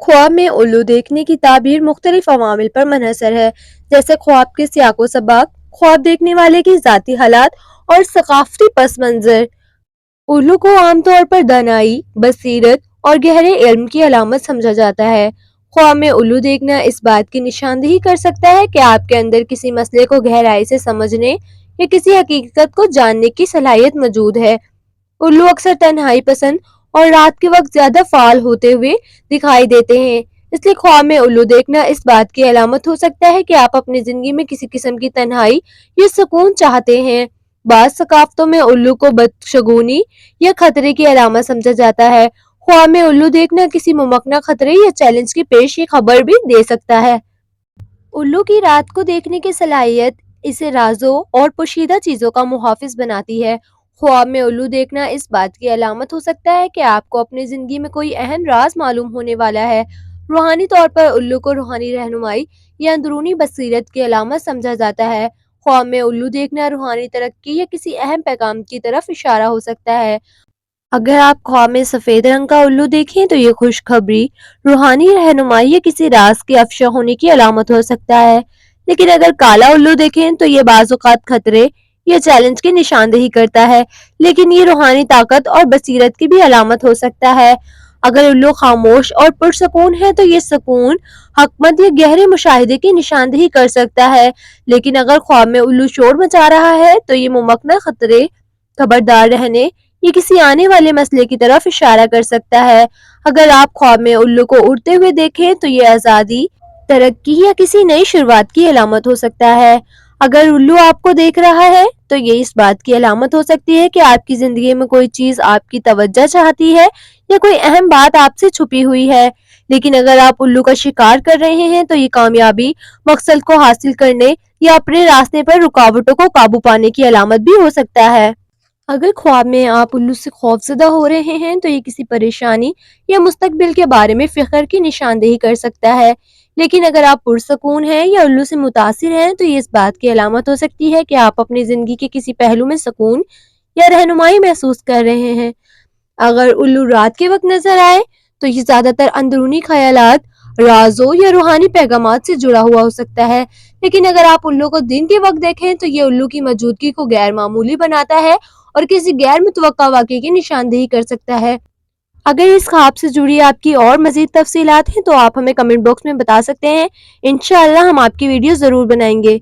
خواب میں الو دیکھنے کی تعبیر مختلف عوامل پر منحصر ہے، جیسے خواب کے سیاق و سباق، خواب دیکھنے والے کی ذاتی حالات اور ثقافتی پس منظر۔ الو کو عام طور پر دانائی، بصیرت اور گہرے علم کی علامت سمجھا جاتا ہے۔ خواب میں الو دیکھنا اس بات کی نشاندہی کر سکتا ہے کہ آپ کے اندر کسی مسئلے کو گہرائی سے سمجھنے یا کسی حقیقت کو جاننے کی صلاحیت موجود ہے۔ الو اکثر تنہائی پسند اور رات کے وقت زیادہ فعال ہوتے ہوئے دکھائی دیتے ہیں، اس لیے خواب میں الو دیکھنا اس بات کی علامت ہو سکتا ہے کہ آپ اپنی زندگی میں کسی قسم کی تنہائی یا سکون چاہتے ہیں۔ بعض ثقافتوں میں الو کو بدشگونی یا خطرے کی علامت سمجھا جاتا ہے۔ خواب میں الو دیکھنا کسی ممکنہ خطرے یا چیلنج کی پیش خبر بھی دے سکتا ہے۔ الو کی رات کو دیکھنے کی صلاحیت اسے رازوں اور پوشیدہ چیزوں کا محافظ بناتی ہے۔ خواب میں الو دیکھنا اس بات کی علامت ہو سکتا ہے کہ آپ کو اپنی زندگی میں کوئی اہم راز معلوم ہونے والا ہے۔ روحانی طور پر الو کو روحانی رہنمائی یا اندرونی بصیرت کی علامت سمجھا جاتا ہے۔ خواب میں الو دیکھنا روحانی ترقی یا کسی اہم پیغام کی طرف اشارہ ہو سکتا ہے۔ اگر آپ خواب میں سفید رنگ کا الو دیکھیں تو یہ خوشخبری، روحانی رہنمائی یا کسی راز کے افشا ہونے کی علامت ہو سکتا ہے، لیکن اگر کالا الو دیکھیں تو یہ بعض اوقات خطرے یا چیلنج کی نشاندہی کرتا ہے، لیکن یہ روحانی طاقت اور بصیرت کی بھی علامت ہو سکتا ہے۔ اگر الو خاموش اور پرسکون ہے تو یہ سکون، حکمت یا گہرے مشاہدے کی نشاندہی کر سکتا ہے، لیکن اگر خواب میں الو شور مچا رہا ہے تو یہ ممکنہ خطرے، خبردار رہنے یا کسی آنے والے مسئلے کی طرف اشارہ کر سکتا ہے۔ اگر آپ خواب میں الو کو اڑتے ہوئے دیکھیں تو یہ آزادی، ترقی یا کسی نئی شروعات کی علامت ہو سکتا ہے۔ اگر الو آپ کو دیکھ رہا ہے تو یہ اس بات کی علامت ہو سکتی ہے کہ آپ کی زندگی میں کوئی چیز آپ کی توجہ چاہتی ہے یا کوئی اہم بات آپ سے چھپی ہوئی ہے، لیکن اگر آپ الو کا شکار کر رہے ہیں تو یہ کامیابی، مقصد کو حاصل کرنے یا اپنے راستے پر رکاوٹوں کو قابو پانے کی علامت بھی ہو سکتا ہے۔ اگر خواب میں آپ الو سے خوفزدہ ہو رہے ہیں تو یہ کسی پریشانی یا مستقبل کے بارے میں فکر کی نشاندہی کر سکتا ہے، لیکن اگر آپ پرسکون ہیں یا الو سے متاثر ہیں تو یہ اس بات کی علامت ہو سکتی ہے کہ آپ اپنی زندگی کے کسی پہلو میں سکون یا رہنمائی محسوس کر رہے ہیں۔ اگر الو رات کے وقت نظر آئے تو یہ زیادہ تر اندرونی خیالات، رازوں یا روحانی پیغامات سے جڑا ہوا ہو سکتا ہے، لیکن اگر آپ الو کو دن کے وقت دیکھیں تو یہ الو کی موجودگی کو غیر معمولی بناتا ہے اور کسی غیر متوقع واقعے کی نشاندہی کر سکتا ہے۔ اگر اس خواب سے جڑی آپ کی اور مزید تفصیلات ہیں تو آپ ہمیں کمنٹ باکس میں بتا سکتے ہیں، انشاءاللہ ہم آپ کی ویڈیو ضرور بنائیں گے۔